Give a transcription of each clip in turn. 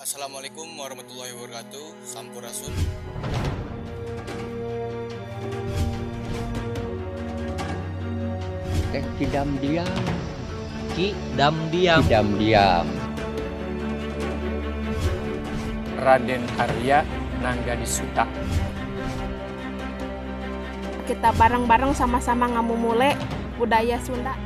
Assalamualaikum warahmatullahi wabarakatuh. Sampurasun. Teh Kidam diam, Diam. Kidam diam. Raden Arya Nanggadisuta. Kita bareng-bareng sama-sama ngamumule budaya Sunda.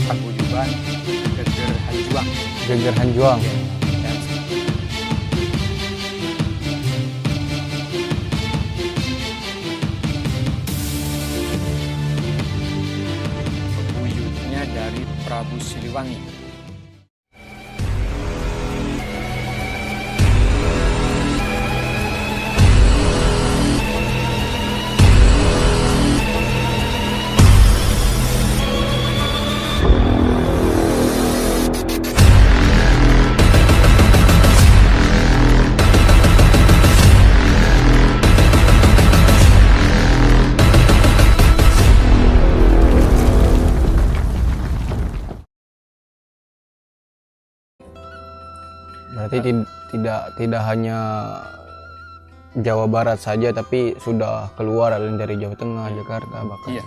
Paguyuban Geger Hanjuang. Geger Hanjuang. Dan pebuyutnya dari Prabu Siliwangi. Berarti tidak hanya Jawa Barat saja, tapi sudah keluar dari Jawa Tengah, Jakarta bahkan. Iya.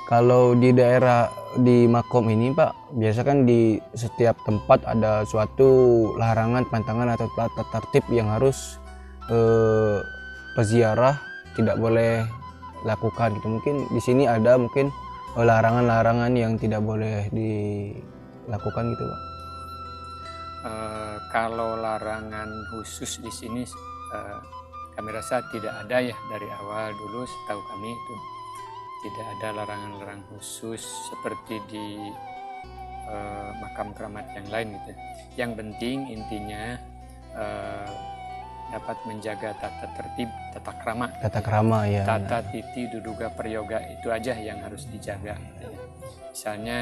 Kalau di daerah di Makom ini Pak, biasa kan di setiap tempat ada suatu larangan, pantangan atau tata tertib yang harus peziarah tidak boleh lakukan gitu. Mungkin di sini ada mungkin larangan-larangan yang tidak boleh dilakukan gitu Pak. Kalau larangan khusus di sini kami rasa tidak ada ya, dari awal dulu setahu kami itu tidak ada larangan-larangan khusus seperti di makam keramat yang lain gitu. Yang penting intinya dapat menjaga tata tertib, tata krama. Tata krama ya. Tata titi duduga peryoga itu aja yang harus dijaga. Gitu ya. Misalnya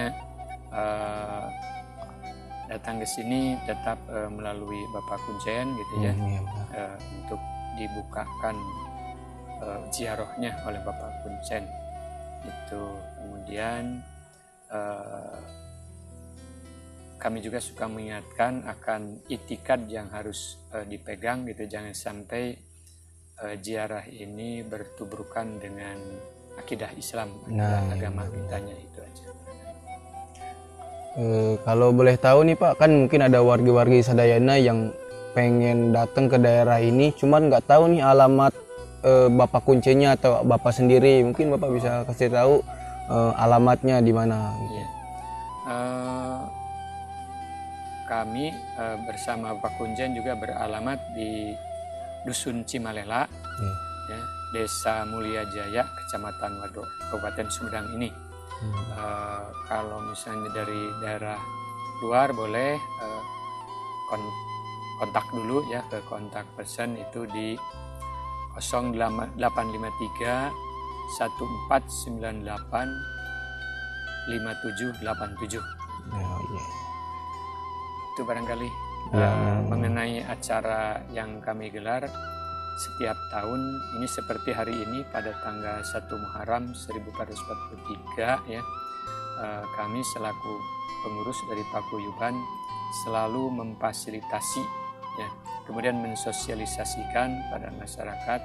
datang ke sini tetap melalui Bapak Kuncen gitu ya, untuk dibukakan ziarahnya oleh Bapak Kuncen itu. Kemudian kami juga suka mengingatkan akan itikad yang harus dipegang gitu, jangan sampai ziarah ini bertubrukan dengan akidah Islam, agama kitanya, itu aja. Kalau boleh tahu nih Pak, kan mungkin ada warga-warga Sadayana yang pengen datang ke daerah ini, cuman nggak tahu nih alamat Bapak Kuncennya atau Bapak sendiri. Mungkin Bapak bisa kasih tahu alamatnya di mana? Gitu. Iya. Kami bersama Bapak Kuncen juga beralamat di Dusun Cimalela, ya, Desa Mulia Jaya, Kecamatan Waduk, Kabupaten Sumedang ini. Kalau misalnya dari daerah luar boleh kontak dulu ya ke kontak pesan itu di 0853 1498 5787. Oh, iya. Itu barangkali mengenai acara yang kami gelar setiap tahun ini, seperti hari ini pada tanggal 1 Muharram 1443 ya, kami selaku pengurus dari Paguyuban selalu memfasilitasi ya, kemudian mensosialisasikan pada masyarakat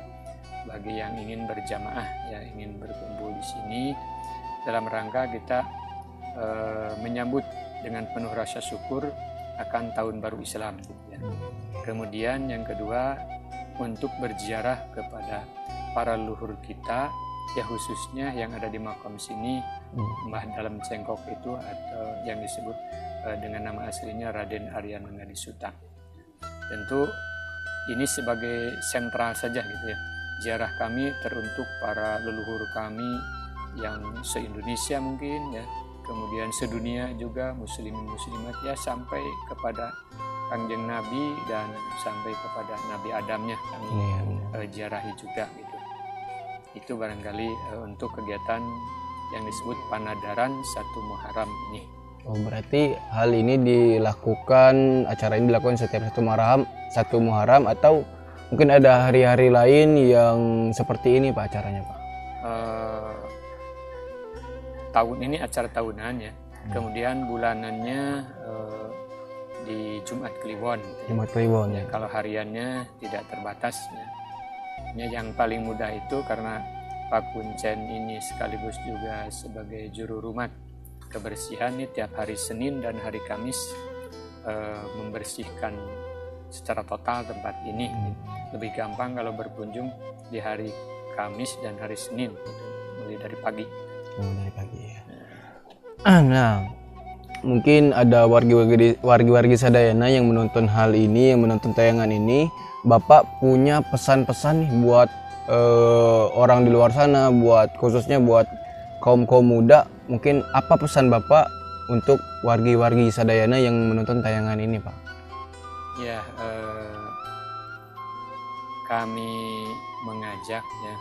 bagi yang ingin berjamaah ya, ingin berkumpul di sini dalam rangka kita menyambut dengan penuh rasa syukur akan tahun baru Islam ya. Kemudian yang kedua, untuk berziarah kepada para leluhur kita ya, khususnya yang ada di makam sini, Mbah Dalem Cengkok itu, atau yang disebut dengan nama aslinya Raden Arya Nanggadisuta. Tentu ini sebagai sentral saja gitu ya, ziarah kami teruntuk para leluhur kami yang se-Indonesia mungkin ya, kemudian sedunia juga, muslimin muslimat ya, sampai kepada Kangjeng Nabi dan sampai kepada Nabi Adamnya kami ziarahi juga gitu. Itu barangkali untuk kegiatan yang disebut Panadaran 1 Muharram ini. Oh, berarti hal ini dilakukan, acara ini dilakukan setiap satu Muharram atau mungkin ada hari-hari lain yang seperti ini Pak acaranya Pak? Tahun ini acara tahunan ya. Kemudian bulanannya di Jumat Kliwon. Jumat Kliwon ya. Kalau hariannya tidak terbatas ya. Yang paling mudah itu karena Pak Kuncen ini sekaligus juga sebagai juru rumah kebersihan nih, tiap hari Senin dan hari Kamis membersihkan secara total tempat ini. Lebih gampang kalau berkunjung di hari Kamis dan hari Senin gitu, mulai dari pagi. Dari pagi ya. Nah, mungkin ada wargi-wargi Sadayana yang menonton hal ini, yang menonton tayangan ini, Bapak punya pesan-pesan nih buat orang di luar sana, khususnya buat kaum muda. Mungkin apa pesan Bapak untuk wargi-wargi Sadayana yang menonton tayangan ini Pak? Ya, kami mengajak ya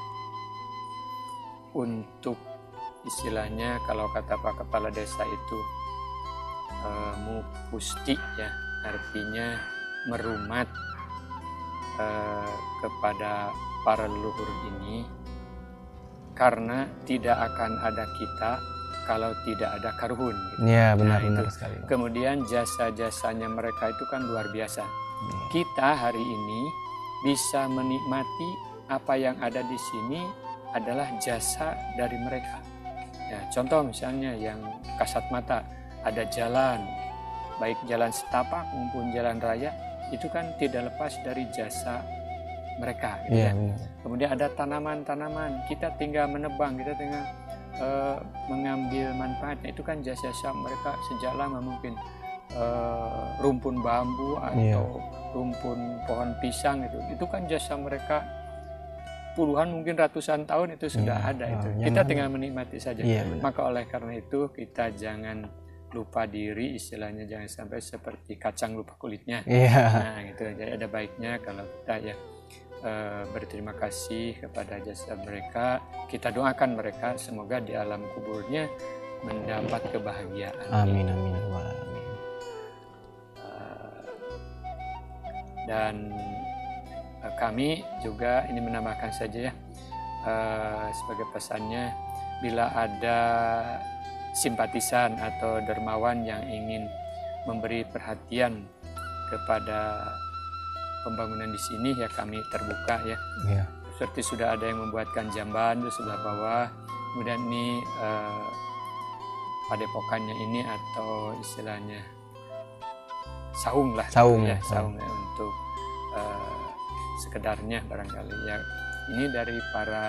untuk istilahnya kalau kata Pak Kepala Desa itu mupusti ya, artinya merumat kepada para leluhur ini, karena tidak akan ada kita kalau tidak ada karuhun. Gitu. Iya benar sekali. Kemudian jasa-jasanya mereka itu kan luar biasa. Kita hari ini bisa menikmati apa yang ada di sini adalah jasa dari mereka. Ya, contoh misalnya yang kasat mata, ada jalan, baik jalan setapak maupun jalan raya, itu kan tidak lepas dari jasa mereka. Gitu ya. Kemudian ada tanaman-tanaman, kita tinggal menebang, kita tinggal mengambil manfaatnya, itu kan jasa-jasa mereka sejak lama. Mungkin rumpun bambu atau rumpun pohon pisang, itu kan jasa mereka puluhan mungkin ratusan tahun itu sudah ada itu. Kita tinggal menikmati saja. Maka oleh karena itu kita jangan lupa diri, istilahnya jangan sampai seperti kacang lupa kulitnya. Nah gitu. Jadi ada baiknya kalau kita ya berterima kasih kepada jasa mereka, kita doakan mereka semoga di alam kuburnya mendapat kebahagiaan. Amin. Dan kami juga ini menambahkan saja ya, sebagai pesannya, bila ada simpatisan atau dermawan yang ingin memberi perhatian kepada pembangunan di sini, ya kami terbuka ya. Seperti sudah ada yang membuatkan jamban di sebelah bawah, kemudian ini padepokannya ini atau istilahnya saung ya, untuk sekedarnya barangkali ya. Ini dari para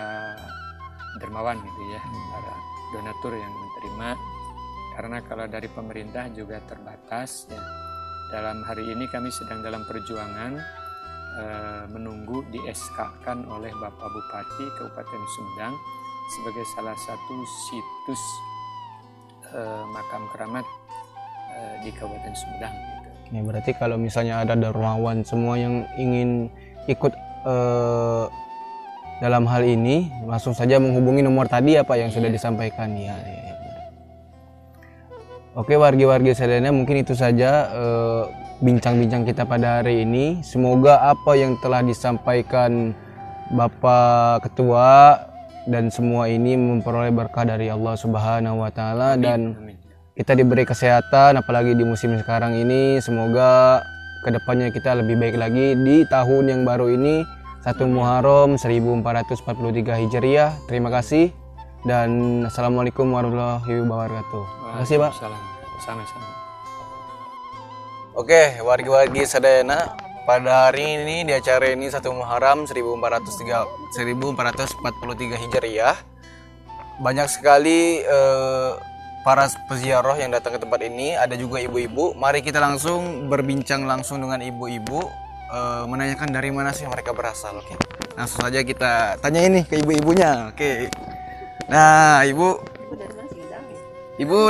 dermawan gitu ya, para donatur yang menerima, karena kalau dari pemerintah juga terbatas ya. Dalam hari ini kami sedang dalam perjuangan menunggu di SK-kan oleh Bapak Bupati Kabupaten Sumedang sebagai salah satu situs makam keramat di Kabupaten Sumedang gitu. Ya, berarti kalau misalnya ada dermawan semua yang ingin ikut dalam hal ini, langsung saja menghubungi nomor tadi apa yang sudah disampaikan ya. Oke wargi-wargi Sadayana, mungkin itu saja bincang-bincang kita pada hari ini. Semoga apa yang telah disampaikan Bapak Ketua dan semua ini memperoleh berkah dari Allah Subhanahu wa Ta'ala, dan kita diberi kesehatan apalagi di musim sekarang ini. Semoga kedepannya kita lebih baik lagi di tahun yang baru ini, 1 Muharram 1443 Hijriah. Terima kasih dan Assalamualaikum warahmatullahi wabarakatuh. Terima kasih Pak. Sama-sama. Oke, wargi-wargi Sadayana, pada hari ini di acara ini 1 Muharram 1443 Hijriah, banyak sekali para peziarah yang datang ke tempat ini. Ada juga ibu-ibu. Mari kita langsung berbincang langsung dengan ibu-ibu, menanyakan dari mana sih mereka berasal. Oke, langsung saja kita tanya ini ke ibu-ibunya. Oke, nah ibu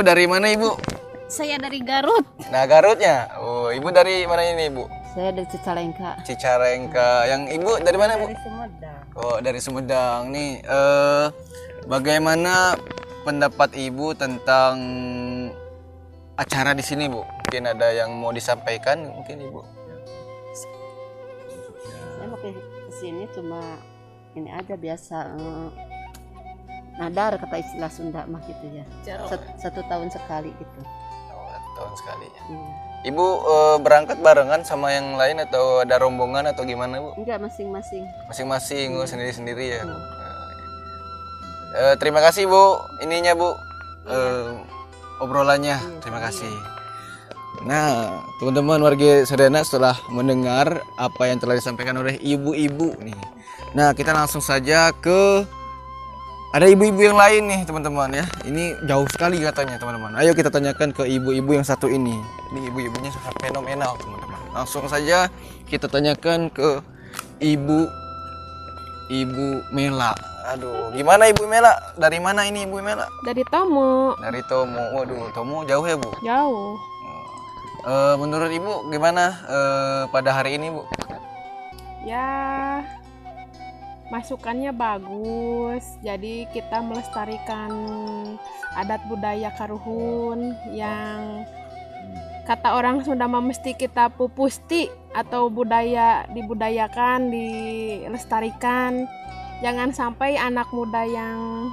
dari mana ibu? Saya dari Garut. Nah Garutnya. Oh, ibu dari mana ini ibu? Saya dari Cicalengka. Cicalengka. Yang ibu dari mana bu? Dari Sumedang. Oh, dari Sumedang nih. Bagaimana pendapat ibu tentang acara di sini, Bu? Mungkin ada yang mau disampaikan mungkin Ibu. Saya mau ke sini cuma ini aja biasa nadar kata istilah Sunda mah gitu ya. Satu tahun sekali gitu. Oh, 1 tahun sekali ya. Iya. Ibu berangkat barengan sama yang lain atau ada rombongan atau gimana, Bu? Enggak, masing-masing. Masing-masing, sendiri-sendiri ya. Terima kasih, Bu. Ininya, Bu. Obrolannya. Terima kasih. Nah, teman-teman warga Sedana, setelah mendengar apa yang telah disampaikan oleh ibu-ibu nih. Nah, kita langsung saja ke ada ibu-ibu yang lain nih, teman-teman ya. Ini jauh sekali katanya, teman-teman. Ayo kita tanyakan ke ibu-ibu yang satu ini. Ini ibu-ibunya sangat fenomenal, teman-teman. Langsung saja kita tanyakan ke Ibu Mela. Aduh, gimana Ibu Mela? Dari mana ini Ibu Mela? Dari Tomo. Dari Tomo. Waduh, Tomo jauh ya, Bu? Jauh. Menurut Ibu gimana pada hari ini, Bu? Ya, masukannya bagus. Jadi kita melestarikan adat budaya Karuhun yang kata orang Sunda mah mesti kita pupusti atau dibudayakan, dilestarikan. Jangan sampai anak muda yang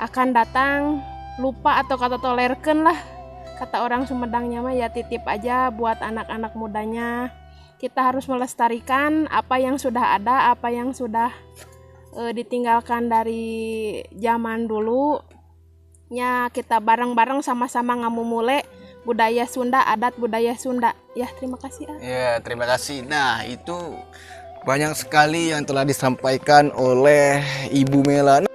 akan datang lupa atau kata tolerken lah. Kata orang Sumedangnya mah ya titip aja buat anak-anak mudanya. Kita harus melestarikan apa yang sudah ada, apa yang sudah ditinggalkan dari zaman dulu. Ya kita bareng-bareng sama-sama ngamumule budaya Sunda, adat budaya Sunda. Ya terima kasih. Ya, terima kasih. Nah, itu banyak sekali yang telah disampaikan oleh Ibu Mela.